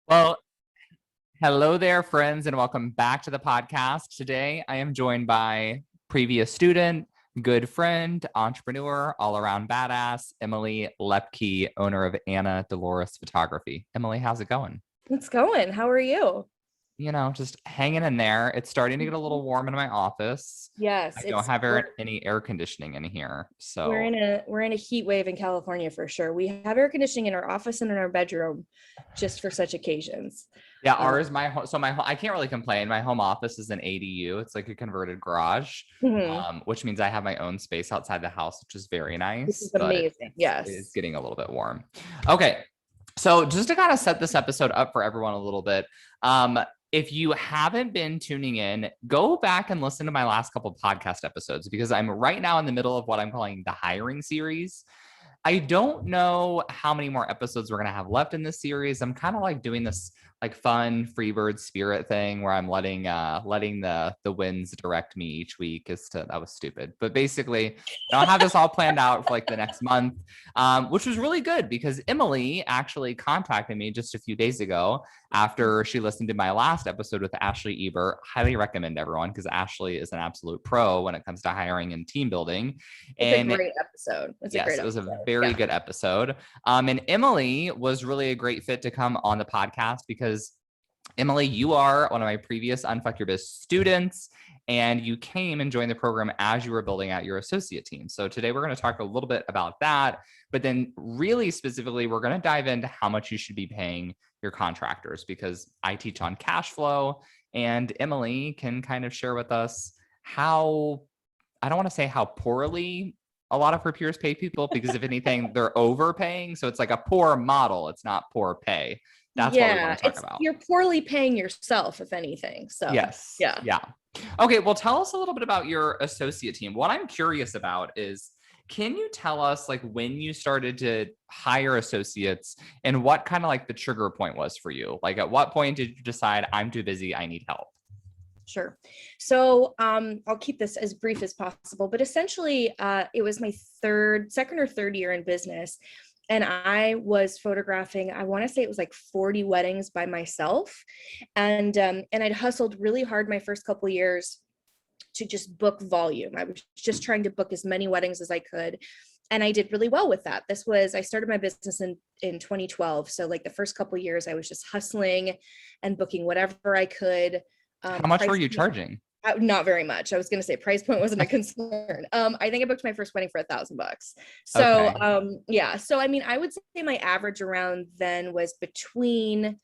Well, hello there, friends, and welcome back to the podcast. Today, I am joined by previous student, good friend, entrepreneur, all-around badass, Emily Lepke, owner of Anna Dolores Photography. Emily, how's it going? It's going. How are you? Just hanging in there. It's starting to get a little warm in my office. Yes, I don't have any air conditioning in here, we're so in a heat wave in California for sure. We have air conditioning in our office and in our bedroom just for such occasions. yeah, ours, I can't really complain. My home office is an ADU. It's like a converted garage, Mhm. which means I have my own space outside the house, which is very This nice, is but amazing. it's Yes. getting a little bit warm. Okay. So just to kind of set this episode up for everyone a little bit, if you haven't been tuning in, go back and listen to my last couple of podcast episodes because I'm right now in the middle of what I'm calling the hiring series. I don't know how many more episodes we're going to have left in this series. I'm kind of like doing this like fun Freebird spirit thing where I'm letting the winds direct me each week that was stupid. But basically, I don't have this all planned out for like the next month, which was really good because Emily actually contacted me just a few days ago after she listened to my last episode with Ashley Ebert. Highly recommend everyone because Ashley is an absolute pro when it comes to hiring and team building. It's a And great episode. yes, it was a very good episode. And Emily was really a great fit to come on the podcast because Emily, you are one of my previous Unfuck Your Biz students, and you came and joined the program as you were building out your associate team. So today we're going to talk a little bit about that, but then really specifically, we're going to dive into how much you should be paying your contractors because I teach on cash flow, and Emily can kind of share with us how, I don't want to say how poorly a lot of her peers pay people because if anything, they're overpaying. So it's like a poor model. It's not poor pay. That's what we want to talk about. You're poorly paying yourself, if anything. So yes. Yeah. Okay. Well, tell us a little bit about your associate team. What I'm curious about is, can you tell us like when you started to hire associates and what kind of like the trigger point was for you? Like at what point did you decide I'm too busy, I need help? Sure. So I'll keep this as brief as possible, but essentially it was my second or third year in business. And I was photographing, I want to say it was like 40 weddings by myself. And I'd hustled really hard my first couple of years to just book volume. I was just trying to book as many weddings as I could. And I did really well with that. I started my business in 2012. So like the first couple of years, I was just hustling and booking whatever I could. How much were you charging? Not very much. I was going to say price point wasn't a concern. I think I booked my first wedding for $1,000. So, okay. Yeah. So, I mean, I would say my average around then was between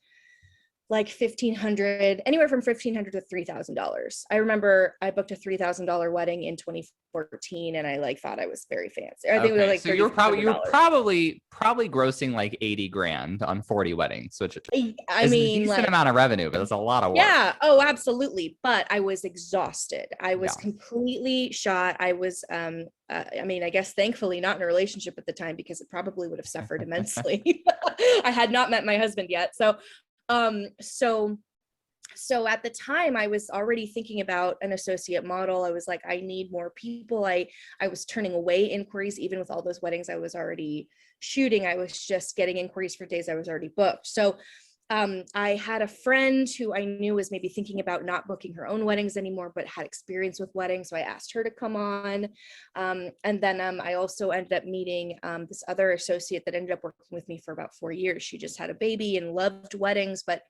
like 1,500, anywhere from 1,500 to $3,000. I remember I booked a $3,000 wedding in 2014, and I like thought I was very fancy. I think it was like so you were probably grossing like 80 grand on 40 weddings, which is a decent amount of revenue, but it's a lot of work. Yeah. Oh, absolutely. But I was exhausted. I was completely shot. I was, I mean, I guess thankfully not in a relationship at the time because it probably would have suffered immensely. I had not met my husband yet. So at the time I was already thinking about an associate model. I was like, I need more people. I was turning away inquiries, even with all those weddings I was already shooting. I was just getting inquiries for days I was already booked. So I had a friend who I knew was maybe thinking about not booking her own weddings anymore, but had experience with weddings. So I asked her to come on. And then I also ended up meeting this other associate that ended up working with me for about 4 years. She just had a baby and loved weddings, but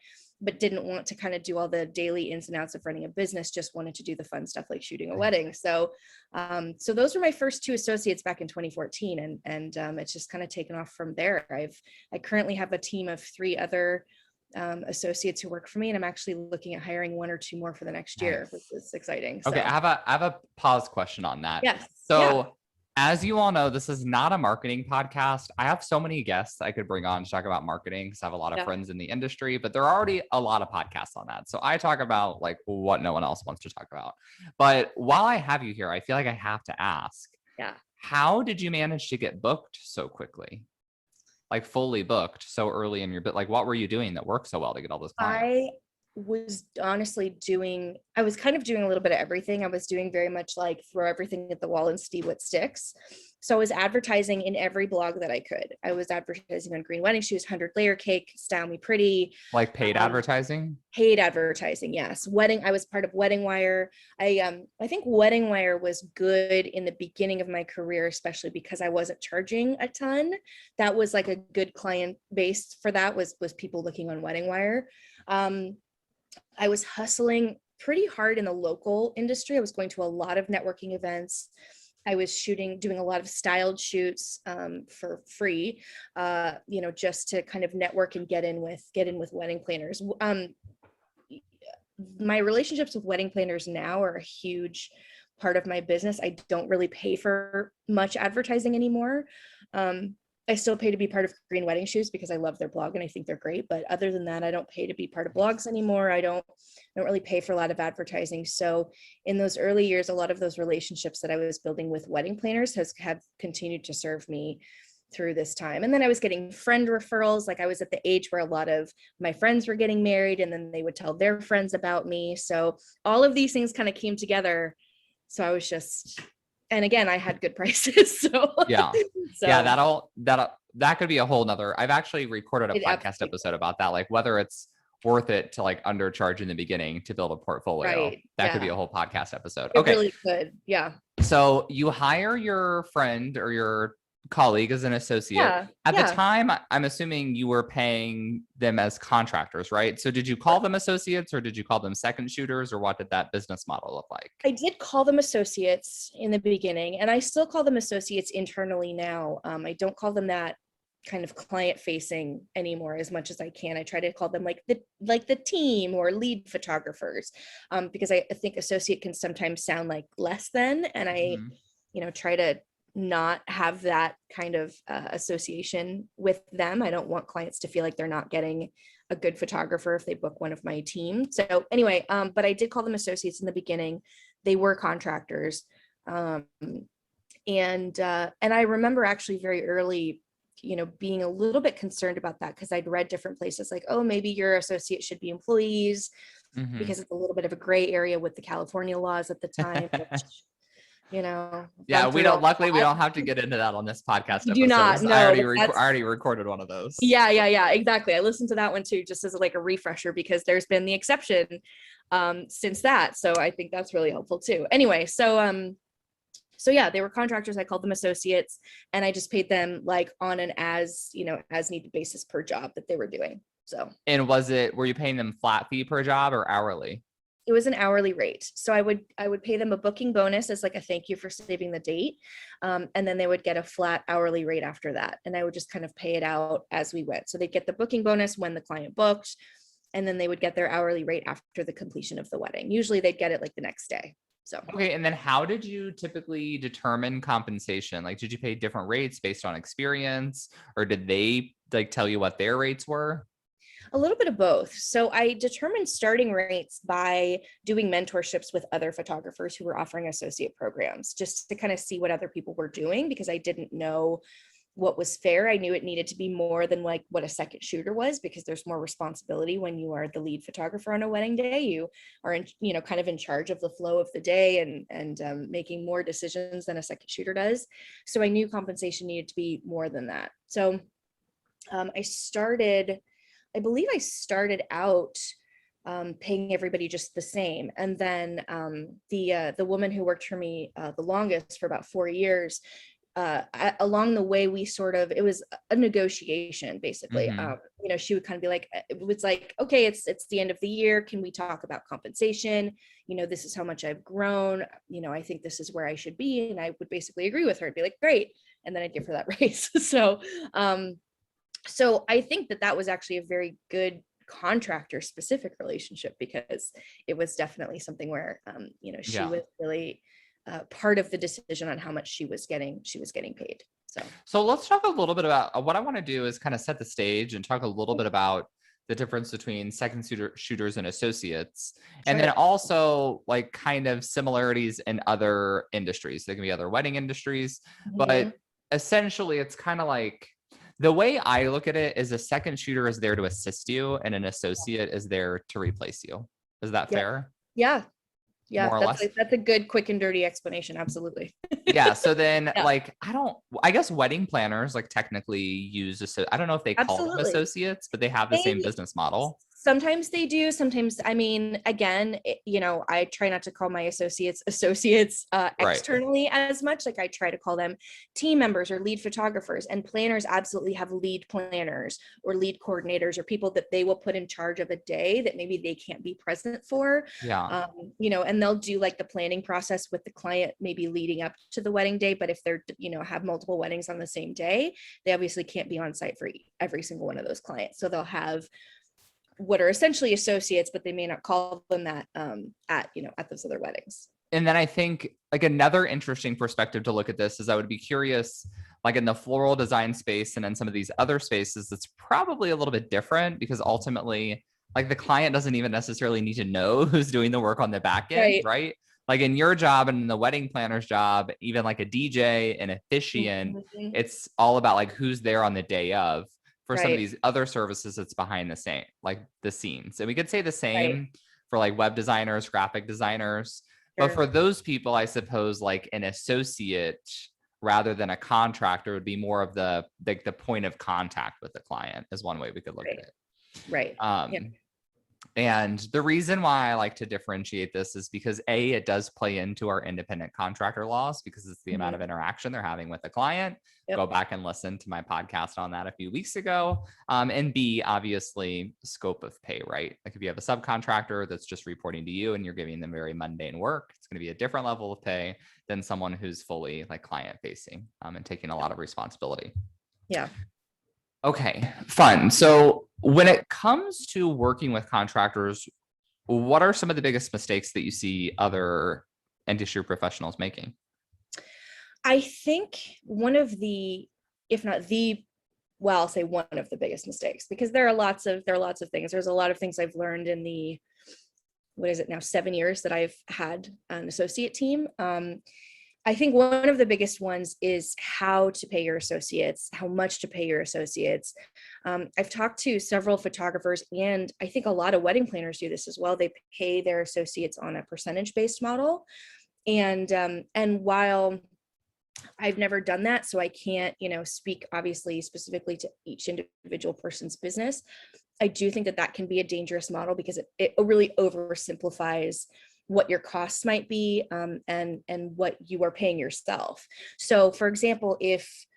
didn't want to kind of do all the daily ins and outs of running a business, just wanted to do the fun stuff like shooting a wedding. So those were my first two associates back in 2014. And it's just kind of taken off from there. I currently have a team of 3 other associates who work for me, and I'm actually looking at hiring 1 or 2 more for the next year, which is exciting. Okay, I have a pause question on that. Yes. So as you all know, this is not a marketing podcast. I have so many guests I could bring on to talk about marketing because I have a lot of friends in the industry, but there are already a lot of podcasts on that. So I talk about like what no one else wants to talk about. But while I have you here, I feel like I have to ask, how did you manage to get booked so quickly? Like fully booked so early in your bit? Like what were you doing that worked so well to get all those clients? I was kind of doing a little bit of everything. I was doing very much like throw everything at the wall and see what sticks. So I was advertising in every blog that I could. I was advertising on Green Wedding Shoes, 100 Layer Cake, Style Me Pretty. Like paid advertising? Paid advertising, yes. I was part of Wedding Wire. I think Wedding Wire was good in the beginning of my career, especially because I wasn't charging a ton. That was like a good client base for that was people looking on Wedding Wire. I was hustling pretty hard in the local industry. I was going to a lot of networking events. I was doing a lot of styled shoots for free, just to kind of network and get in with wedding planners. My relationships with wedding planners now are a huge part of my business. I don't really pay for much advertising anymore. I still pay to be part of Green Wedding Shoes because I love their blog and I think they're great. But other than that, I don't pay to be part of blogs anymore. I don't really pay for a lot of advertising. So in those early years, a lot of those relationships that I was building with wedding planners have continued to serve me through this time. And then I was getting friend referrals. Like I was at the age where a lot of my friends were getting married and then they would tell their friends about me. So all of these things kind of came together. So I was just, and again, I had good prices. So yeah. So, yeah, that could be a whole nother. I've actually recorded a podcast episode about that, like whether it's worth it to like undercharge in the beginning to build a portfolio. Right. That could be a whole podcast episode. It Okay. really could. Yeah. So you hire your friend or your colleague as an associate. At the time, I'm assuming you were paying them as contractors, right? So did you call them associates or did you call them second shooters, or what did that business model look like? I did call them associates in the beginning, and I still call them associates internally now. I don't call them that kind of client facing anymore as much as I can. I try to call them like the team or lead photographers, because I think associate can sometimes sound like less than, and I try to not have that kind of association with them. I don't want clients to feel like they're not getting a good photographer if they book one of my team. So anyway, but I did call them associates in the beginning. They were contractors. And I remember actually very early, being a little bit concerned about that because I'd read different places like, oh, maybe your associate should be employees, because it's a little bit of a gray area with the California laws at the time. Which, yeah, luckily we don't have to get into that on this podcast. Do not. No, I already recorded one of those. Yeah, exactly. I listened to that one too, just as like a refresher, because there's been the exception since that. So I think that's really helpful too. Anyway, so yeah, they were contractors. I called them associates, and I just paid them like on an as needed basis per job that they were doing. So. And were you paying them flat fee per job or hourly? It was an hourly rate. So I would pay them a booking bonus as like a thank you for saving the date. And then they would get a flat hourly rate after that. And I would just kind of pay it out as we went. So they'd get the booking bonus when the client booked, and then they would get their hourly rate after the completion of the wedding. Usually they'd get it like the next day. So. Okay. And then how did you typically determine compensation? Like, did you pay different rates based on experience, or did they like tell you what their rates were? A little bit of both. So I determined starting rates by doing mentorships with other photographers who were offering associate programs, just to kind of see what other people were doing, because I didn't know what was fair. I knew it needed to be more than like what a second shooter was, because there's more responsibility when you are the lead photographer on a wedding day. You are kind of in charge of the flow of the day and making more decisions than a second shooter does. So I knew compensation needed to be more than that. So I believe I started out paying everybody just the same. And then the woman who worked for me the longest, for about 4 years, along the way, it was a negotiation, basically. She would kind of be like, it was like, okay, it's the end of the year. Can we talk about compensation? This is how much I've grown. I think this is where I should be. And I would basically agree with her. I'd be like, great. And then I'd give her that raise. So I think that was actually a very good contractor specific relationship, because it was definitely something where, she was really part of the decision on how much she was getting paid. So let's talk a little bit about what I want to do is kind of set the stage and talk a little bit about the difference between second shooters and associates. Sure. And then also like kind of similarities in other industries. There can be other wedding industries, but essentially it's kind of like, the way I look at it is a second shooter is there to assist you and an associate is there to replace you. Is that fair? Yeah. Yeah, more or less. that's a good, quick and dirty explanation. Absolutely. Yeah. So then Yeah, like, I guess wedding planners like technically use, I don't know if they call them absolutely. associates, but they have the same They business model. sometimes they do. Sometimes, I mean, again, I try not to call my associates Right. externally as much. Like I try to call them team members or lead photographers. And planners absolutely have lead planners or lead coordinators or people that they will put in charge of a day that maybe they can't be present for. Yeah. And they'll do like the planning process with the client maybe leading up to the wedding day. But if they're have multiple weddings on the same day, they obviously can't be on site for every single one of those clients. So they'll have what are essentially associates, but they may not call them that at those other weddings. And then I think like another interesting perspective to look at this is I would be curious, like in the floral design space and in some of these other spaces, it's probably a little bit different because ultimately, like the client doesn't even necessarily need to know who's doing the work on the back end, right? Like in your job and in the wedding planner's job, even like a DJ, an officiant, Mm-hmm. it's all about like who's there on the day of. For some of Right. these other services, it's behind the same, like the scenes. And we could say the same Right. for like web designers, graphic designers. But Sure. for those people, I suppose like an associate rather than a contractor would be more of the point of contact with the client is one way we could look Right. at it. Right. Yeah. And the reason why I like to differentiate this is because A, it does play into our independent contractor laws because it's the amount Mhm. of interaction they're having with the client. Yep. Go back and listen to my podcast on that a few weeks ago. And B, obviously, scope of pay, right? Like if you have a subcontractor that's just reporting to you and you're giving them very mundane work, it's going to be a different level of pay than someone who's fully like client facing and taking a lot of responsibility. Yeah. Okay, fun. So when it comes to working with contractors, what are some of the biggest mistakes that you see other industry professionals making? I think one of the, if not the, well, I'll say one of the biggest mistakes, because there are lots of things. There's a lot of things I've learned in the, what is it now, 7 years that I've had an associate team. I think one of the biggest ones is how to pay your associates, how much to pay your associates. I've talked to several photographers, and I think a lot of wedding planners do this as well. They pay their associates on a percentage-based model, and while I've never done that, so I can't, speak obviously specifically to each individual person's business. I do think that that can be a dangerous model because it really oversimplifies what your costs might be, and what you are paying yourself. So, for example, if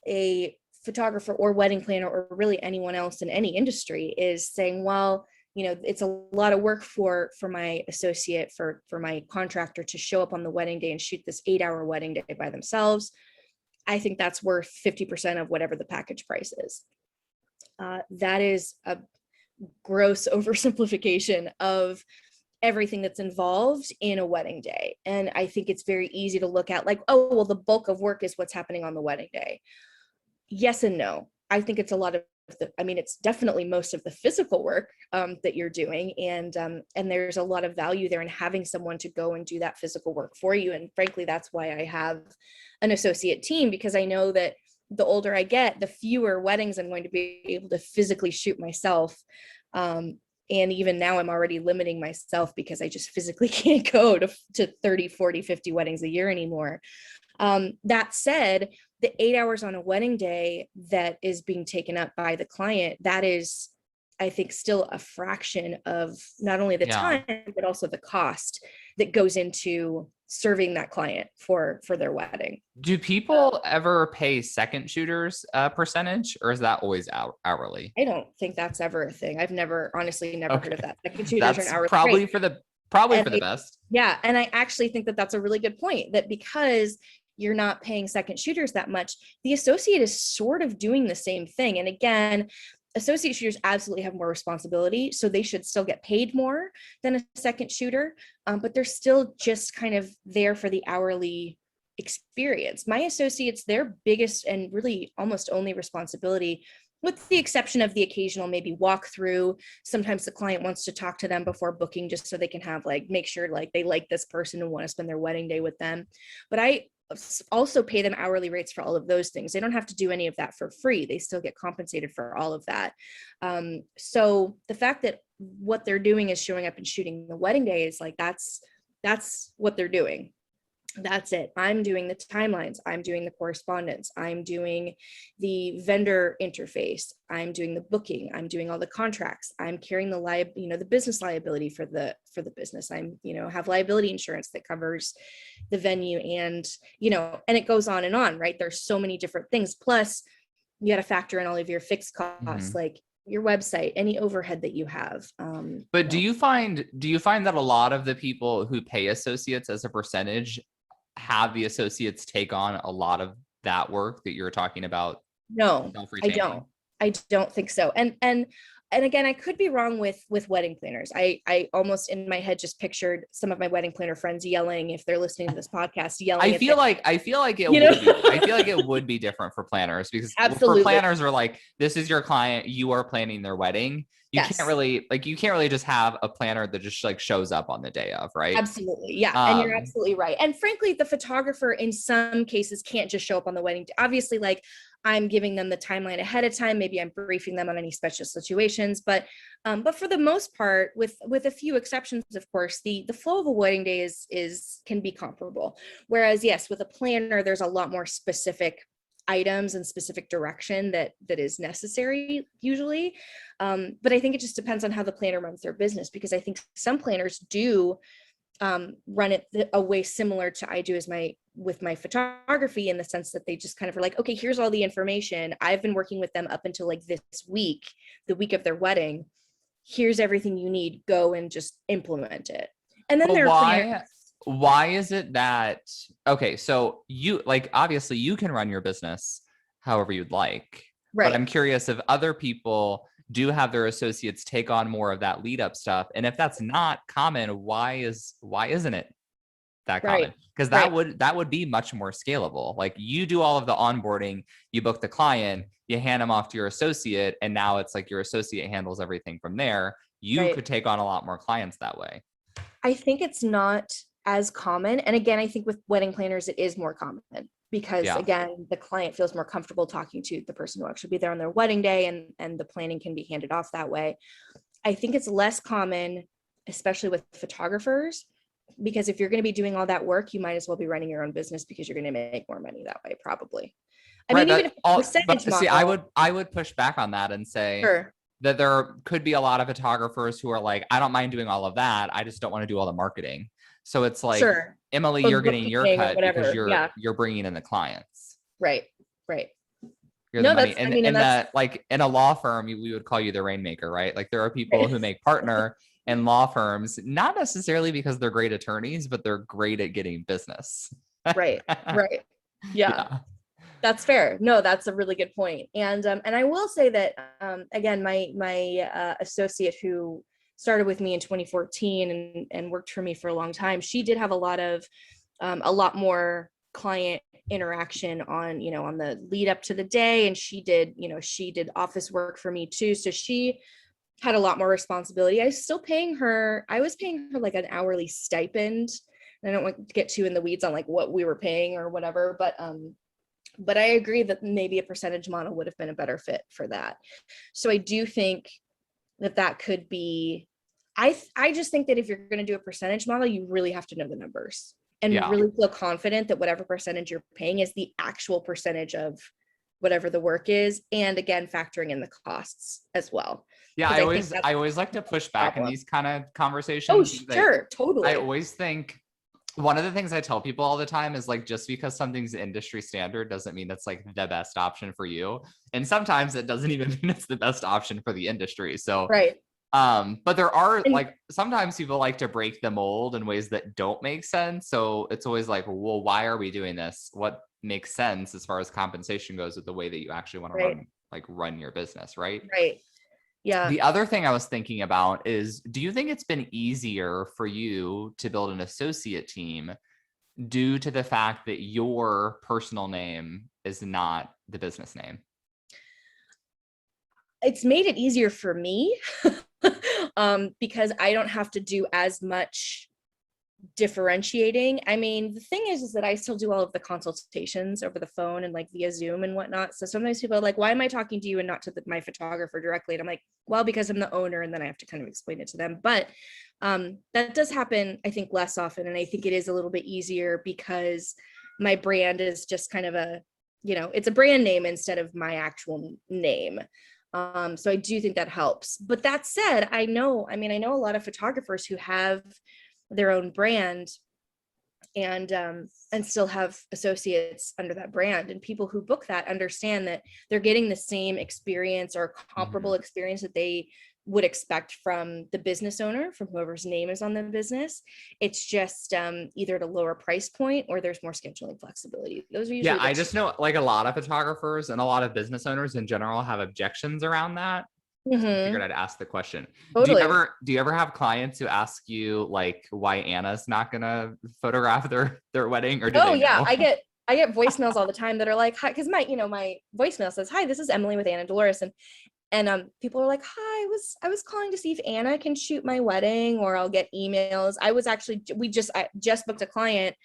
a photographer or wedding planner or really anyone else in any industry is saying, well, it's a lot of work for my associate, for my contractor to show up on the wedding day and shoot this 8-hour wedding day by themselves, I think that's worth 50% of whatever the package price is. That is a gross oversimplification of everything that's involved in a wedding day. And I think it's very easy to look at like, oh, well, the bulk of work is what's happening on the wedding day. Yes and no. I think it's a lot of it's definitely most of the physical work that you're doing, and there's a lot of value there in having someone to go and do that physical work for you. And frankly, that's why I have an associate team, because I know that the older I get, the fewer weddings I'm going to be able to physically shoot myself. And even now I'm already limiting myself because I just physically can't go to 30, 40, 50 weddings a year anymore. That said, the 8 hours on a wedding day that is being taken up by the client, that is, I think, still a fraction of not only the time, but also the cost that goes into serving that client for their wedding. Do people ever pay second shooters a percentage, or is that always hourly? I don't think that's ever a thing. I've honestly never heard of that. Second shooters That's are an hourly probably rate. for the best. Yeah, and I actually think that that's a really good point, that because you're not paying second shooters that much, the associate is sort of doing the same thing. And again, associate shooters absolutely have more responsibility, so they should still get paid more than a second shooter, but they're still just kind of there for the hourly experience. My associates, their biggest and really almost only responsibility, with the exception of the occasional maybe walk through, sometimes the client wants to talk to them before booking just so they can have make sure they like this person and want to spend their wedding day with them. But I also pay them hourly rates for all of those things. They don't have to do any of that for free. They still get compensated for all of that. So the fact that what they're doing is showing up and shooting the wedding day is that's That's what they're doing. That's it. I'm doing the timelines. I'm doing the correspondence. I'm doing the vendor interface. I'm doing the booking. I'm doing all the contracts. I'm carrying the business liability for the business. I'm, have liability insurance that covers the venue, and, and it goes on and on, right? There's so many different things. Plus, you got to factor in all of your fixed costs, like your website, any overhead that you have. But do you find that a lot of the people who pay associates as a percentage have the associates take on a lot of that work that you're talking about? No, I don't think so. And again, I could be wrong with wedding planners. I almost in my head just pictured some of my wedding planner friends yelling, if they're listening to this podcast, yelling. I feel like it would be different for planners, because Absolutely. For planners are like, this is your client, you are planning their wedding. You can't really just have a planner that just like shows up on the day of, right? Absolutely. Yeah. And you're absolutely right. And frankly, the photographer in some cases can't just show up on the wedding day. Obviously, like, I'm giving them the timeline ahead of time. Maybe I'm briefing them on any special situations, but for the most part, with a few exceptions, of course, the flow of a wedding day can be comparable. Whereas, yes, with a planner, there's a lot more specific items and specific direction that is necessary usually. But I think it just depends on how the planner runs their business, because I think some planners do run it a way similar to I do with my photography, in the sense that they just kind of are like, okay, here's all the information. I've been working with them up until like this week, the week of their wedding. Here's everything you need. Go and just implement it. And then why is it that, okay, so you, like, obviously you can run your business however you'd like, right? But I'm curious if other people do have their associates take on more of that lead up stuff. And if that's not common, why isn't it that common? Because that would be much more scalable. Like, you do all of the onboarding, you book the client, you hand them off to your associate, and now it's like your associate handles everything from there. You could take on a lot more clients that way. I think it's not as common. And again, I think with wedding planners, it is more common, because again, the client feels more comfortable talking to the person who actually be there on their wedding day, and the planning can be handed off that way. I think it's less common, especially with photographers, because if you're going to be doing all that work, you might as well be running your own business, because you're going to make more money that way, probably. I mean, even if percentage model, I would push back on that and say that there could be a lot of photographers who are like, I don't mind doing all of that, I just don't want to do all the marketing. So it's like, Emily, you're getting your cut because you're bringing in the clients. Right. You're the money. And that, like, in a law firm, we would call you the rainmaker, right? Like, there are people who make partner in law firms, not necessarily because they're great attorneys, but they're great at getting business. Right. Yeah. That's fair. No, that's a really good point. And I will say that, again, my associate who started with me in 2014 and worked for me for a long time, she did have a lot more client interaction on the lead up to the day. And she did office work for me too. So she had a lot more responsibility. I was paying her like an hourly stipend. And I don't want to get too in the weeds on like what we were paying or whatever, but I agree that maybe a percentage model would have been a better fit for that. So I do think that could be, I just think that if you're going to do a percentage model, you really have to know the numbers and really feel confident that whatever percentage you're paying is the actual percentage of whatever the work is. And again, factoring in the costs as well. Yeah. I always like to push back in these kind of conversations. Oh, sure. Totally. I always think one of the things I tell people all the time is like, just because something's industry standard doesn't mean it's like the best option for you. And sometimes it doesn't even mean it's the best option for the industry. So, but there are like, sometimes people like to break the mold in ways that don't make sense. So it's always like, well, why are we doing this? What makes sense as far as compensation goes with the way that you actually want to run your business, right? Right. Yeah. The other thing I was thinking about is, do you think it's been easier for you to build an associate team due to the fact that your personal name is not the business name? It's made it easier for me because I don't have to do as much differentiating. I mean, the thing is that I still do all of the consultations over the phone and like via Zoom and whatnot. So sometimes people are like, why am I talking to you and not to my photographer directly? And I'm like, well, because I'm the owner, and then I have to kind of explain it to them. But that does happen, I think, less often. And I think it is a little bit easier because my brand is just kind of a, it's a brand name instead of my actual name. So I do think that helps. But that said, I know a lot of photographers who have their own brand and still have associates under that brand, and people who book that understand that they're getting the same experience or comparable experience that they would expect from the business owner, from whoever's name is on the business. It's just either at a lower price point or there's more scheduling flexibility. Those are usually I just know like a lot of photographers and a lot of business owners in general have objections around that. I figured I'd ask the question. Totally. Do you ever have clients who ask you like why Anna's not gonna photograph their wedding, or do they know? I get voicemails all the time that are like, hi, because my voicemail says, hi, this is Emily with Anna Dolores, and people are like, hi, I was calling to see if Anna can shoot my wedding, or I'll get emails. I just booked a client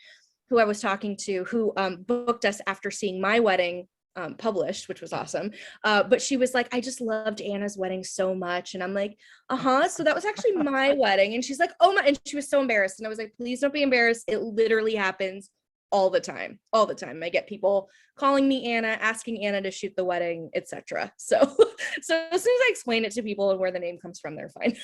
who I was talking to who booked us after seeing my wedding published, which was awesome. But she was like, I just loved Anna's wedding so much. And I'm like, so that was actually my wedding. And she's like, oh my, and she was so embarrassed. And I was like, please don't be embarrassed. It literally happens all the time. I get people calling me Anna, asking Anna to shoot the wedding, etc. So as soon as I explain it to people and where the name comes from, they're fine.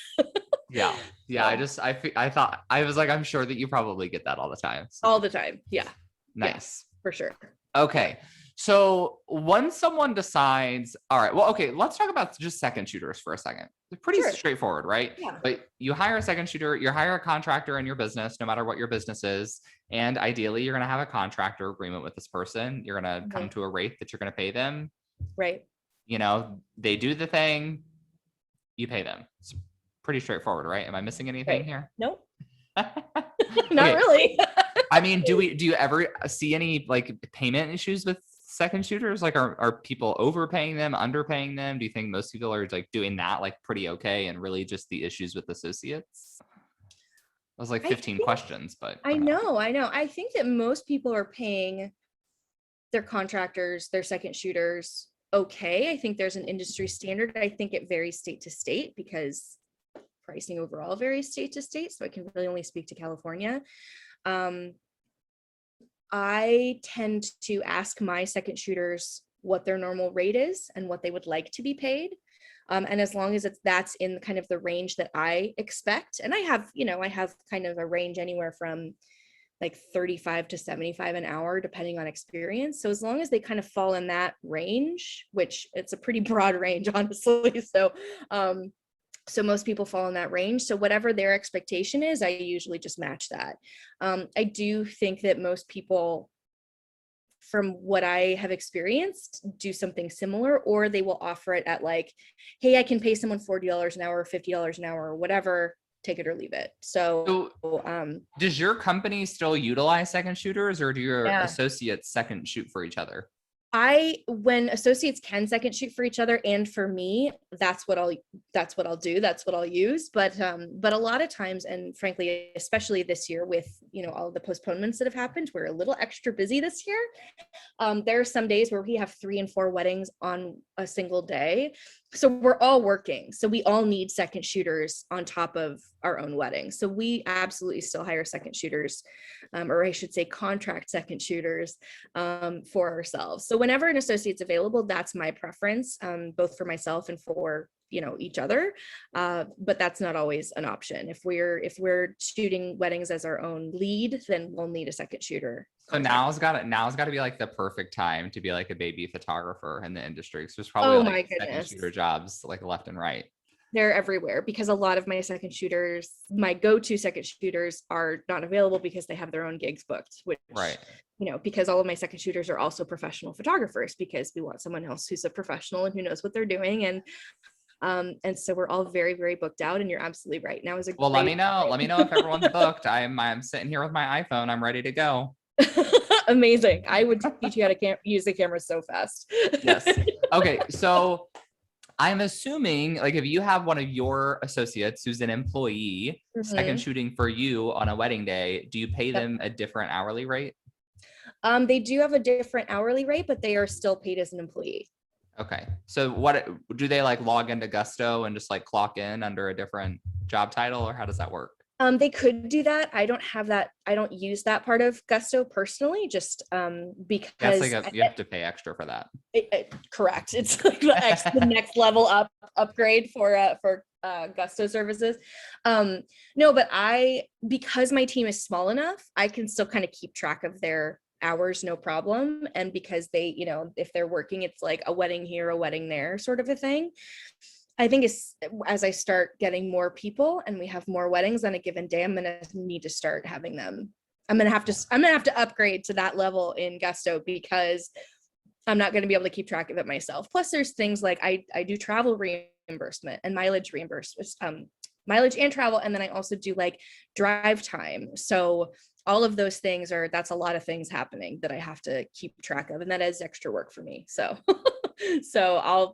Yeah. I thought, I was like, I'm sure that you probably get that all the time. So. All the time. Yeah. Nice. Yeah, for sure. Okay. So once someone decides, all right, well, okay, let's talk about just second shooters for a second. It's pretty straightforward, right? Yeah. But you hire a second shooter, you hire a contractor in your business, no matter what your business is. And ideally, you're going to have a contractor agreement with this person. You're going to come to a rate that you're going to pay them. Right. They do the thing, you pay them. It's pretty straightforward, right? Am I missing anything here? Nope. Not really. I mean, do you ever see any like payment issues with second shooters? Like, are people overpaying them, underpaying them? Do you think most people are like doing that like pretty okay, and really just the issues with associates? That was like 15 questions, but I know. I think that most people are paying their contractors, their second shooters okay. I think there's an industry standard. I think it varies state to state because pricing overall varies state to state. So I can really only speak to California. I tend to ask my second shooters what their normal rate is and what they would like to be paid. And as long as that's in kind of the range that I expect, and I have kind of a range anywhere from like 35 to 75 an hour, depending on experience. So as long as they kind of fall in that range, which it's a pretty broad range, honestly. So most people fall in that range. So whatever their expectation is, I usually just match that. I do think that most people, from what I have experienced, do something similar, or they will offer it at like, hey, I can pay someone $40 an hour or $50 an hour or whatever, take it or leave it. So does your company still utilize second shooters, or do your associates second shoot for each other? When associates can second shoot for each other and for me, that's what I'll do. That's what I'll use. But a lot of times, and frankly, especially this year with, all the postponements that have happened, we're a little extra busy this year. There are some days where we have 3 and 4 weddings on a single day. So we're all working. So we all need second shooters on top of our own wedding. So we absolutely still hire second shooters, or I should say contract second shooters for ourselves. So whenever an associate's available, that's my preference, both for myself and for each other. But that's not always an option. If we're shooting weddings as our own lead, then we'll need a second shooter. So now's got to be like the perfect time to be like a baby photographer in the industry. Because there's probably second shooter jobs like left and right. They're everywhere, because a lot of my second shooters, my go-to second shooters, are not available because they have their own gigs booked, which, because all of my second shooters are also professional photographers, because we want someone else who's a professional and who knows what they're doing. And so we're all very, very booked out, and you're absolutely right. Now is a well, let me know if everyone's booked. I'm sitting here with my iPhone. I'm ready to go. Amazing. I would teach you how to use the camera so fast. Yes. Okay. So I'm assuming like if you have one of your associates who's an employee, second Mhm. shooting for you on a wedding day, do you pay Yep. them a different hourly rate? They do have a different hourly rate, but they are still paid as an employee. Okay. So what do they like log into Gusto and just like clock in under a different job title, or how does that work? They could do that. I don't have that. I don't use that part of Gusto personally, just That's like because you have to pay extra for that. correct. It's like the next level upgrade for Gusto services. No, but because my team is small enough, I can still kind of keep track of their hours, no problem. And because they, if they're working, it's like a wedding here, a wedding there sort of a thing. I think as I start getting more people and we have more weddings on a given day, I'm gonna need to start having them. I'm gonna have to upgrade to that level in Gusto because I'm not gonna be able to keep track of it myself. Plus, there's things like I do travel reimbursement and mileage reimbursement, mileage and travel, and then I also do like drive time. So all of those things that's a lot of things happening that I have to keep track of, and that is extra work for me. So so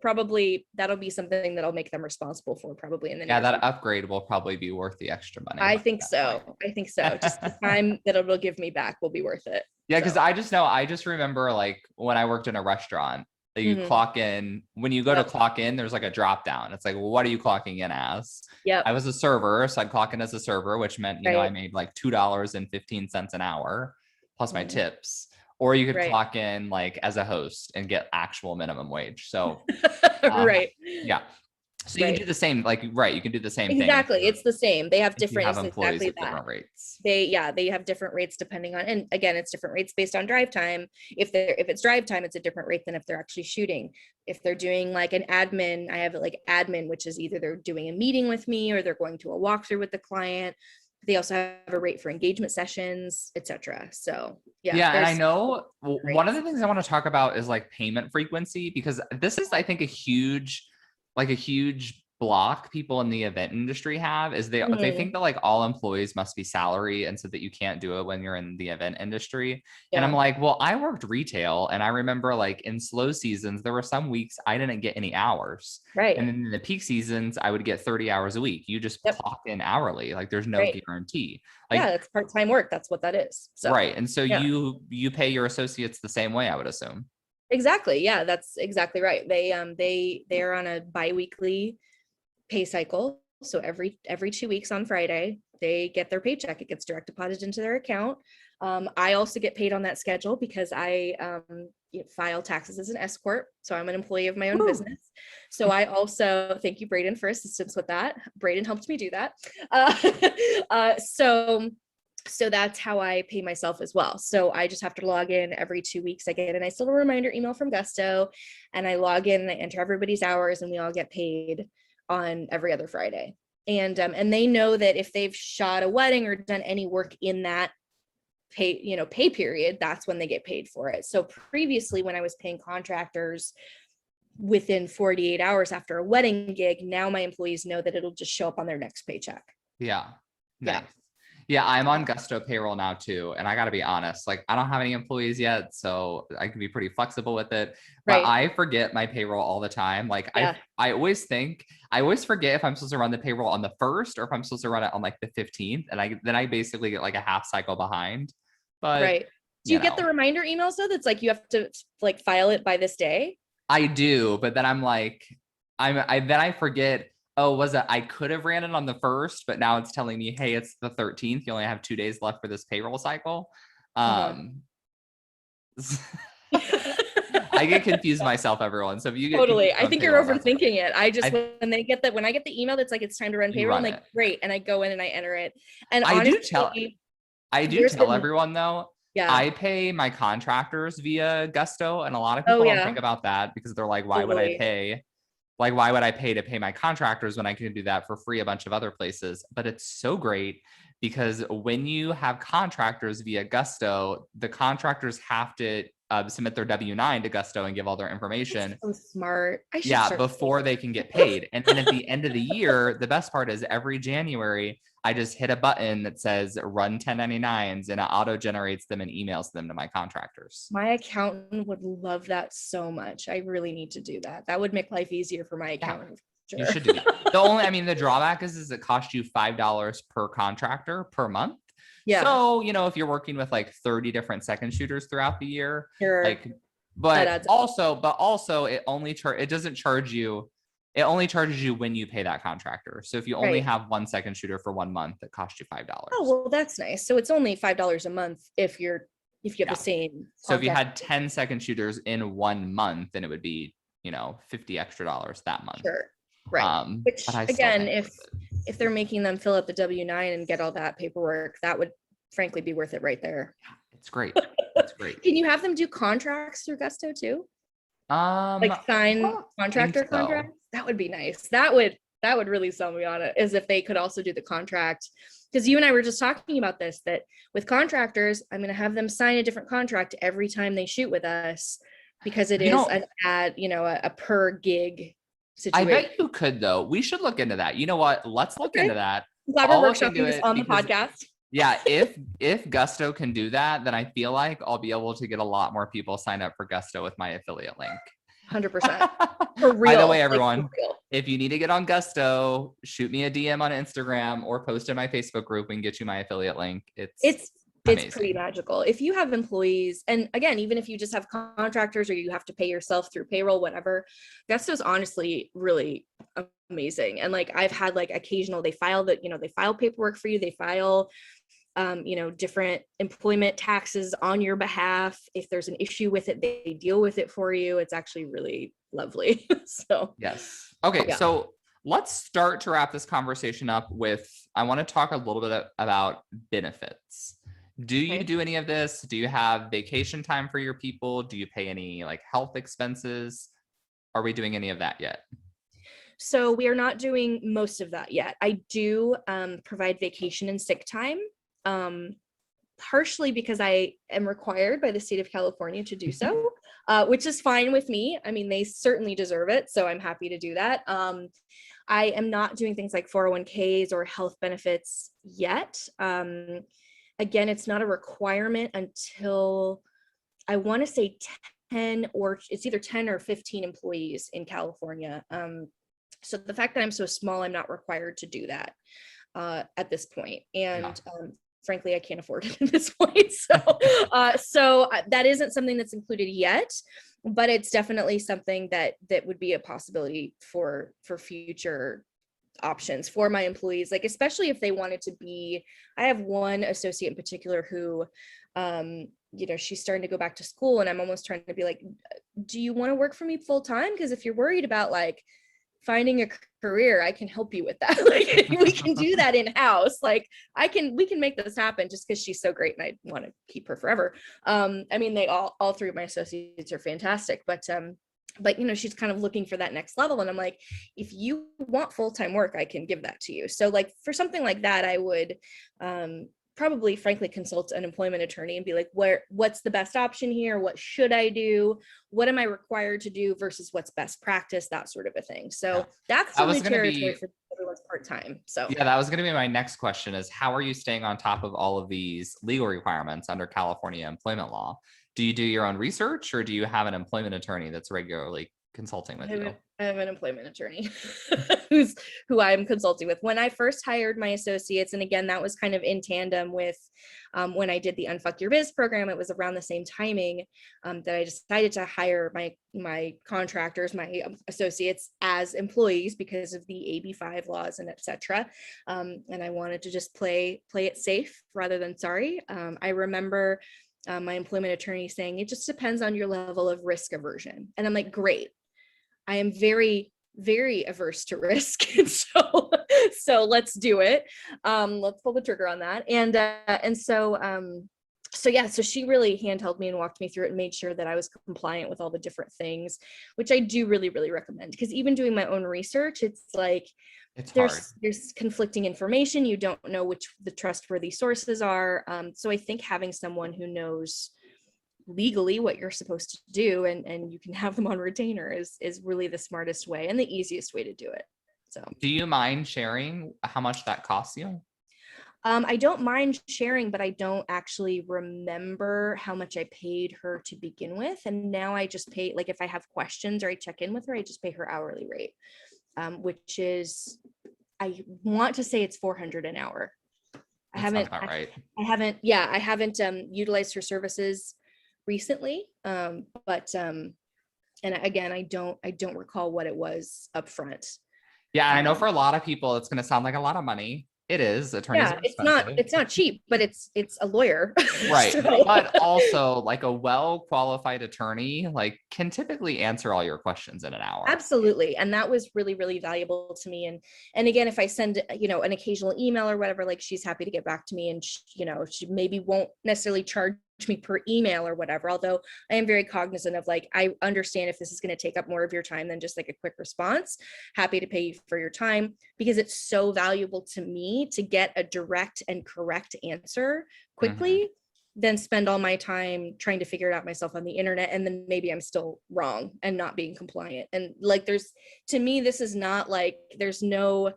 that'll be something that I'll make them responsible for probably in the Yeah, near that future. upgrade will probably be worth the extra money. I by think that so. I think so. Just the point. time that it'll give me back will be worth it. Yeah, because So, I just remember like when I worked in a restaurant that you mhm. clock in, when you go to Yep. clock in, there's like a drop down. It's like, well, what are you clocking in as? Yep. I was a server, so I'd clock in as a server, which meant, I Right. made like $2.15 an hour plus my Mhm. tips. Or you could Right. clock in like as a host and get actual minimum wage. So Right. yeah. So you can do Right. the same, like, right, you can do the same thing Exactly. It's the same. They have if you different, have it's employees exactly at that. different rates. They have different rates depending on, and again, it's different rates based on drive time. If it's drive time, it's a different rate than if they're actually shooting. If they're doing like an admin, I have like admin, which is either they're doing a meeting with me or they're going to a walkthrough with the client. They also have a rate for engagement sessions, etc. So yeah, Yeah, and I there's know one of rates. the things I want to talk about is like payment frequency, because this is, I think, a huge block people in the event industry have is they Mhm. think that like all employees must be salary, and so that you can't do it when you're in the event industry. And I'm Yeah. like, well, I worked retail, and I remember like in slow seasons there were some weeks I didn't get any hours. And Right. then in the peak seasons, I would get 30 hours a week. You just Yep. clock in hourly. Like there's no Right. guarantee. Yeah, Like that's part-time work. That's what that is. So right. And so yeah. you pay your associates the same way, I would assume. Exactly. Yeah, that's exactly right. They're on a biweekly pay cycle. So every 2 weeks on Friday, they get their paycheck. It gets direct deposited into their account. I also get paid on that schedule because I file taxes as an S corp. So I'm an employee of my own Woo. business. So I also thank you, Braden, for assistance with that. Braden helped me do that. So that's how I pay myself as well. So I just have to log in every 2 weeks. I get a nice little reminder email from Gusto, and I log in and I enter everybody's hours, and we all get paid on every other Friday. And they know that if they've shot a wedding or done any work in that pay period, that's when they get paid for it. So previously, when I was paying contractors within 48 hours after a wedding gig, now my employees know that it'll just show up on their next paycheck. Yeah. Yeah. Nice. Yeah, I'm on Gusto payroll now too. And I gotta be honest, like I don't have any employees yet, so I can be pretty flexible with it. But Right. I forget my payroll all the time. Like Yeah. I always forget if I'm supposed to run the payroll on the 1st or if I'm supposed to run it on like the 15th. And I basically get like a half cycle behind. But Right. Do you you get know, the reminder emails though? That's like you have to like file it by this day. I do, but then I'm like, then I forget. Oh, was it? I could have ran it on the 1st, but now it's telling me, hey, it's the 13th. You only have 2 days left for this payroll cycle. Uh-huh. I get confused myself, everyone. So if you get Totally. confused I on think you're payroll, that's overthinking it. I just I when I get the email that's like it's time to run you payroll, I'm run like, it. great. And I go in and I enter it. And I do tell honestly, I do there's tell been everyone though, yeah. I pay my contractors via Gusto, and a lot of Oh people don't yeah. think about that because they're like, why would I Totally. pay? Like, why would I pay to pay my contractors when I can do that for free a bunch of other places? But it's so great because when you have contractors via Gusto, the contractors have to submit their W-9 to Gusto and give all their information. So smart. I should Yeah, start before they can get paid. And then at the end of the year, the best part is every January, I just hit a button that says run 1099s and it auto generates them and emails them to my contractors. My accountant would love that so much. I really need to do that. That would make life easier for my accountant. Yeah, you should do that. The drawback is it costs you $5 per contractor per month. Yeah. So, if you're working with like 30 different second shooters throughout the year, Sure. but also it only it doesn't charge you. It only charges you when you pay that contractor. So if you only have one second shooter for 1 month, it costs you $5. Oh, well, that's nice. So it's only $5 a month if you have the same. So if you had 10 second shooters in 1 month, then it would be, $50 extra that month. Sure. Right. Which again, if they're making them fill out the W-9 and get all that paperwork, that would frankly be worth it right there. Yeah, it's great. It's great. Can you have them do contracts through Gusto too? Like sign contractor contracts? That would be nice. That would really sell me on it, is if they could also do the contract. Because you and I were just talking about this, that with contractors, I'm going to have them sign a different contract every time they shoot with us, because it is a per gig situation. I bet you could, though. We should look into that. You know what? Let's look into that. I'm glad we're workshopping this on the podcast. Yeah, if Gusto can do that, then I feel like I'll be able to get a lot more people sign up for Gusto with my affiliate link. 100%. For real. By the way, everyone, if you need to get on Gusto, shoot me a DM on Instagram or post in my Facebook group. We can get you my affiliate link. It's pretty magical. If you have employees, and again, even if you just have contractors or you have to pay yourself through payroll, whatever, Gusto is honestly really amazing. And like I've had like occasional, they file paperwork for you. They file different employment taxes on your behalf. If there's an issue with it, they deal with it for you. It's actually really lovely. So yes. Okay. Yeah. So let's start to wrap this conversation up with, I want to talk a little bit about benefits. Do you do any of this? Do you have vacation time for your people? Do you pay any like health expenses? Are we doing any of that yet? So we are not doing most of that yet. I do provide vacation and sick time. Partially because I am required by the state of California to do so, which is fine with me. I mean, they certainly deserve it, so I'm happy to do that. I am not doing things like 401ks or health benefits yet. Again, it's not a requirement until I want to say 10, or it's either 10 or 15 employees in California. So the fact that I'm so small, I'm not required to do that at this point. And frankly, I can't afford it at this point. So that isn't something that's included yet, but it's definitely something that would be a possibility for future options for my employees, like especially if they wanted to be. I have one associate in particular who she's starting to go back to school, and I'm almost trying to be like, do you want to work for me full time? Because if you're worried about like finding a career, I can help you with that. Like we can do that in-house. Like we can make this happen, just because she's so great and I want to keep her forever. I mean, they all three of my associates are fantastic, but she's kind of looking for that next level. And I'm like, if you want full-time work, I can give that to you. So like for something like that, I would probably frankly consult an employment attorney and be like, what's the best option here? What should I do? What am I required to do versus what's best practice? That sort of a thing. So that's the new territory for everyone's part-time. So yeah, that was going to be my next question, is how are you staying on top of all of these legal requirements under California employment law? Do you do your own research, or do you have an employment attorney that's regularly consulting with you? I have an employment attorney who I'm consulting with. When I first hired my associates, and again, that was kind of in tandem with when I did the Unfuck Your Biz program, it was around the same timing that I decided to hire my contractors, my associates as employees because of the AB5 laws and etc. And I wanted to just play it safe rather than sorry. I remember my employment attorney saying, it just depends on your level of risk aversion. And I'm like, great. I am very, very averse to risk. And so let's do it. Let's pull the trigger on that. So she really handheld me and walked me through it and made sure that I was compliant with all the different things, which I do really, really recommend. Because even doing my own research, it's like, there's conflicting information. You don't know which the trustworthy sources are. So I think having someone who knows legally what you're supposed to do, and you can have them on retainer is really the smartest way and the easiest way to do it. So Do you mind sharing how much that costs you? I don't mind sharing, but I don't actually remember how much I paid her to begin with. And now I just pay, like if I have questions or I check in with her, I just pay her hourly rate, which is, I want to say it's 400 an hour. That sounds about right. I haven't utilized her services recently. And again, I don't recall what it was up front. Yeah, and I know for a lot of people, it's going to sound like a lot of money. It is. Attorneys Yeah, are expensive. it's not cheap, but it's a lawyer. Right. So- But also like a well-qualified attorney, like can typically answer all your questions in an hour. Absolutely. And that was really, really valuable to me. And again, if I send, an occasional email or whatever, like she's happy to get back to me, and she maybe won't necessarily charge me per email or whatever. Although I am very cognizant of like, I understand if this is going to take up more of your time than just like a quick response, happy to pay you for your time, because it's so valuable to me to get a direct and correct answer quickly than spend all my time trying to figure it out myself on the internet. And then maybe I'm still wrong and not being compliant. And like, to me, this is not like, there's not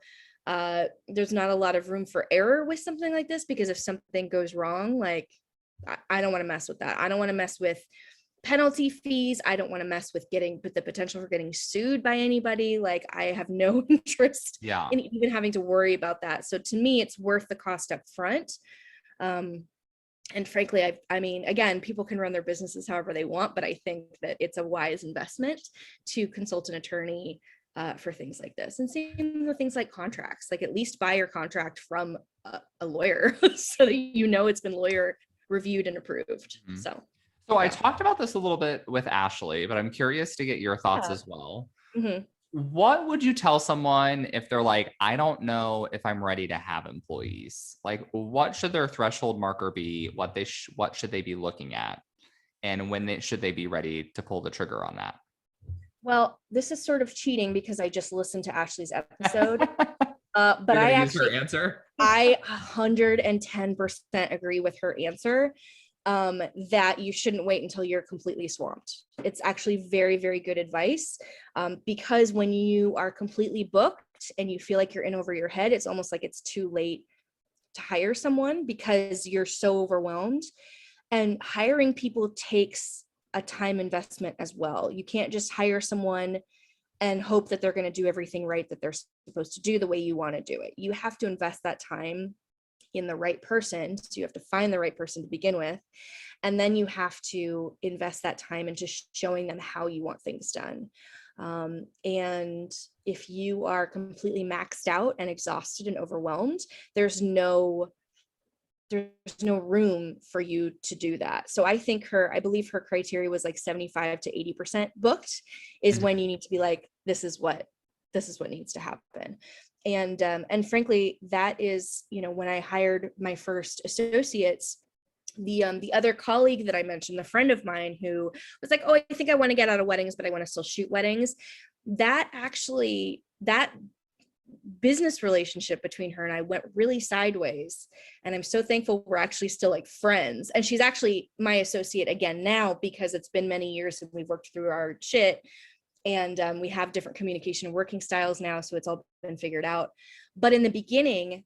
a lot of room for error with something like this, because if something goes wrong, like I don't want to mess with that. I don't want to mess with penalty fees. I don't want to mess with the potential for getting sued by anybody. Like I have no interest in even having to worry about that. So to me, it's worth the cost up front. And frankly, I mean, again, people can run their businesses however they want, but I think that it's a wise investment to consult an attorney for things like this. And same with things like contracts, like at least buy your contract from a lawyer so that it's been lawyer reviewed and approved. So I talked about this a little bit with Ashley, but I'm curious to get your thoughts as well. What would you tell someone if they're like, I don't know if I'm ready to have employees? Like, what should their threshold marker be? What should they be looking at? And when should they be ready to pull the trigger on that? Well, this is sort of cheating because I just listened to Ashley's episode. But I actually use her answer. I 110% agree with her answer. That you shouldn't wait until you're completely swamped. It's actually very, very good advice, because when you are completely booked and you feel like you're in over your head, it's almost like it's too late to hire someone because you're so overwhelmed. And hiring people takes a time investment as well. You can't just hire someone and hope that they're going to do everything right that they're supposed to do the way you want to do it. You have to invest that time in the right person. So you have to find the right person to begin with. And then you have to invest that time into showing them how you want things done. And if you are completely maxed out and exhausted and overwhelmed, there's no room for you to do that. So I believe her criteria was like 75 to 80% booked is when you need to be like, this is what needs to happen. And frankly, that is, when I hired my first associates, the other colleague that I mentioned, the friend of mine who was like, oh, I think I want to get out of weddings, but I want to still shoot weddings. That business relationship between her and I went really sideways. And I'm so thankful we're actually still like friends. And she's actually my associate again now, because it's been many years since we've worked through our shit. And we have different communication and working styles now. So it's all been figured out. But in the beginning,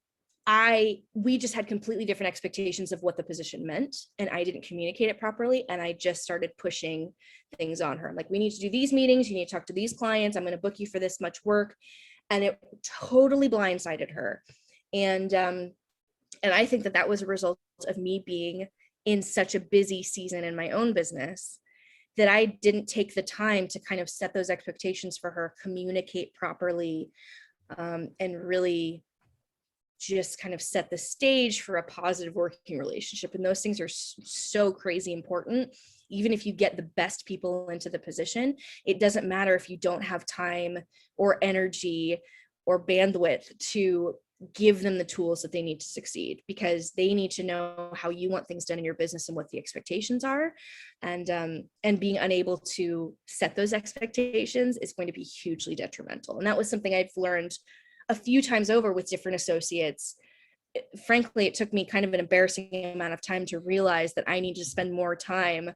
we just had completely different expectations of what the position meant. And I didn't communicate it properly. And I just started pushing things on her. I'm like, we need to do these meetings. You need to talk to these clients. I'm going to book you for this much work. And it totally blindsided her. And I think that was a result of me being in such a busy season in my own business that I didn't take the time to kind of set those expectations for her, communicate properly, and really just kind of set the stage for a positive working relationship. And those things are so crazy important. Even if you get the best people into the position, it doesn't matter if you don't have time or energy or bandwidth to give them the tools that they need to succeed, because they need to know how you want things done in your business and what the expectations are. And being unable to set those expectations is going to be hugely detrimental. And that was something I've learned a few times over with different associates. Frankly, it took me kind of an embarrassing amount of time to realize that I need to spend more time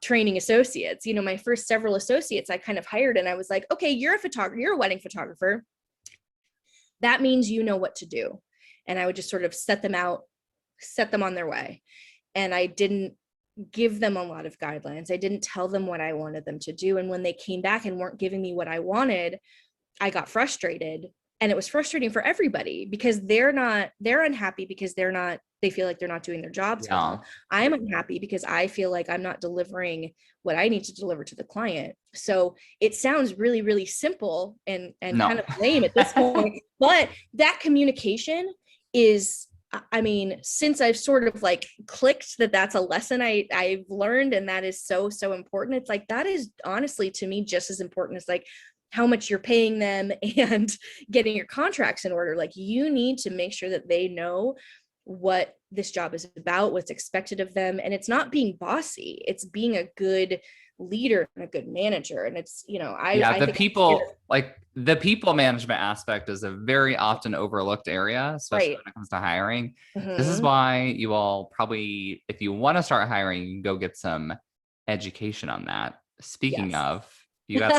training associates. My first several associates I kind of hired, and I was like, okay, you're a photographer, you're a wedding photographer. That means you know what to do. And I would just sort of set them on their way. And I didn't give them a lot of guidelines. I didn't tell them what I wanted them to do. And when they came back and weren't giving me what I wanted, I got frustrated. And it was frustrating for everybody because they're unhappy because they feel like they're not doing their jobs well. I'm unhappy because I feel like I'm not delivering what I need to deliver to the client. So it sounds really, really simple and kind of lame at this point, but that communication is, since I've sort of like clicked that that's a lesson I've learned, and that is so, so important. It's like, that is honestly to me just as important as like how much you're paying them and getting your contracts in order. Like, you need to make sure that they know what this job is about, what's expected of them. And it's not being bossy, it's being a good leader and a good manager. And it's, the people management aspect is a very often overlooked area, especially when it comes to hiring. Mm-hmm. This is why you all probably, if you want to start hiring, you can go get some education on that. Speaking of, you got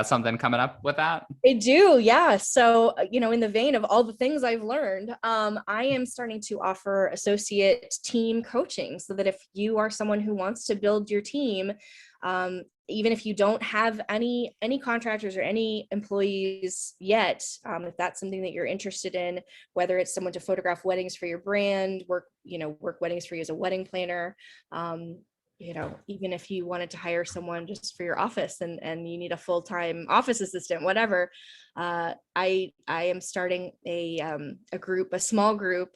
something coming up with that? I do. Yeah. So, in the vein of all the things I've learned, I am starting to offer associate team coaching so that if you are someone who wants to build your team, even if you don't have any contractors or any employees yet, if that's something that you're interested in, whether it's someone to photograph weddings for your brand, work weddings for you as a wedding planner, even if you wanted to hire someone just for your office and you need a full-time office assistant, whatever, I am starting a small group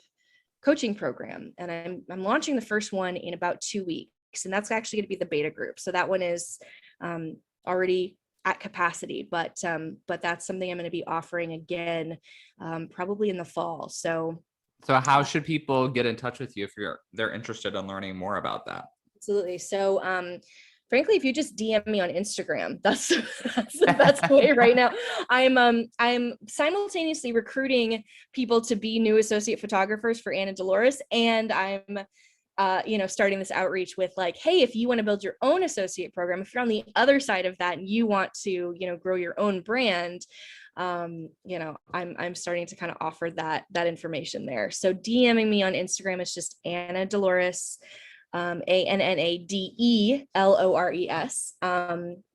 coaching program, and I'm launching the first one in about 2 weeks. And that's actually going to be the beta group. So that one is already at capacity, but that's something I'm going to be offering again, probably in the fall. So how should people get in touch with you if they're interested in learning more about that? Absolutely. So, frankly, if you just DM me on Instagram, that's the best way right now. I'm simultaneously recruiting people to be new associate photographers for Anna Dolores, and I'm starting this outreach with like, hey, if you want to build your own associate program, if you're on the other side of that and you want to, grow your own brand, I'm starting to kind of offer that information there. So DMing me on Instagram is just Anna Dolores. ANNADELORES.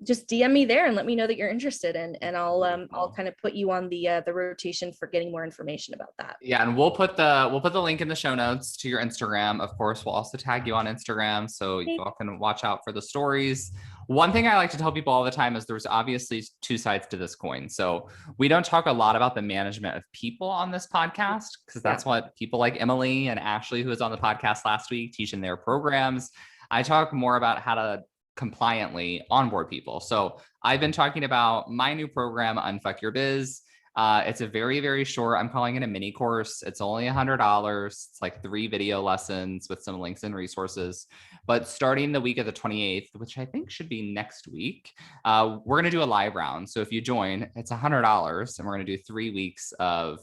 Just DM me there and let me know that you're interested, and I'll kind of put you on the rotation for getting more information about that. Yeah, and we'll put the link in the show notes to your Instagram. Of course, we'll also tag you on Instagram so you all can watch out for the stories. One thing I like to tell people all the time is there's obviously two sides to this coin. So we don't talk a lot about the management of people on this podcast because that's what people like Emily and Ashley, who was on the podcast last week, teach in their programs. I talk more about how to compliantly onboard people. So I've been talking about my new program, Unfuck Your Biz. It's a very, very short, I'm calling it a mini course. It's only $100. It's like 3 video lessons with some links and resources. But starting the week of the 28th, which I think should be next week, we're going to do a live round. So if you join, it's $100 and we're going to do 3 weeks of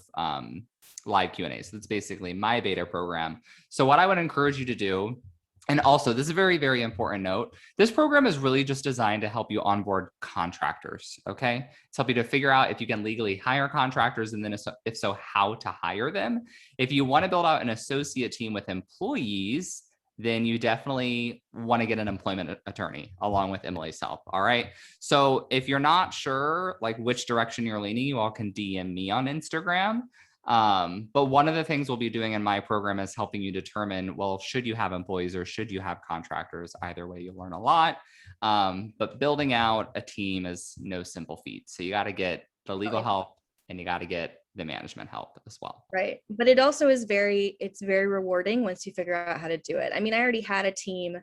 live Q&A. So that's basically my beta program. So what I would encourage you to do, and also, this is a very, very important note. This program is really just designed to help you onboard contractors, okay? It's help you to figure out if you can legally hire contractors, and then if so, how to hire them. If you want to build out an associate team with employees, then you definitely want to get an employment attorney along with Emily's help, all right? So if you're not sure like which direction you're leaning, you all can DM me on Instagram. But one of the things we'll be doing in my program is helping you determine, well, should you have employees or should you have contractors? Either way, you learn a lot. But building out a team is no simple feat. So you got to get the legal help and you got to get the management help as well. Right. But it also is it's very rewarding once you figure out how to do it. I mean, I already had a team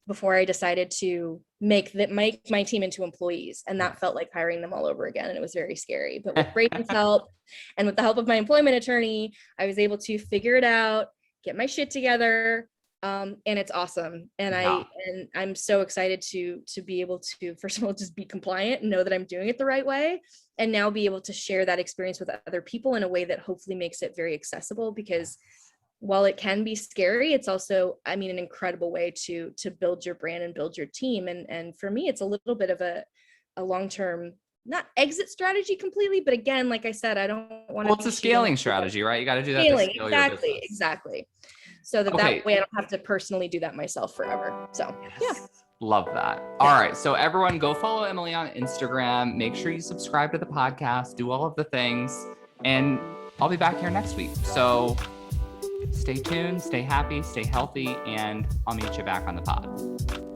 before I decided to make my team into employees. And that felt like hiring them all over again. And it was very scary, but with Brayden's help and with the help of my employment attorney, I was able to figure it out, get my shit together. And it's awesome. And I'm so excited to be able to, first of all, just be compliant and know that I'm doing it the right way. And now be able to share that experience with other people in a way that hopefully makes it very accessible, because while it can be scary, it's also, I mean, an incredible way to build your brand and build your team. And for me, it's a little bit of a long-term, not exit strategy completely, but again, like I said, I don't want to. Well, it's a scaling strategy, right? You got to do that. Scaling, to scale your exactly, business. exactly. So that Okay. way I don't have to personally do that myself forever. So yeah. Love that. All right. So everyone go follow Emily on Instagram. Make sure you subscribe to the podcast, do all of the things, and I'll be back here next week. So stay tuned, stay happy, stay healthy, and I'll meet you back on the pod.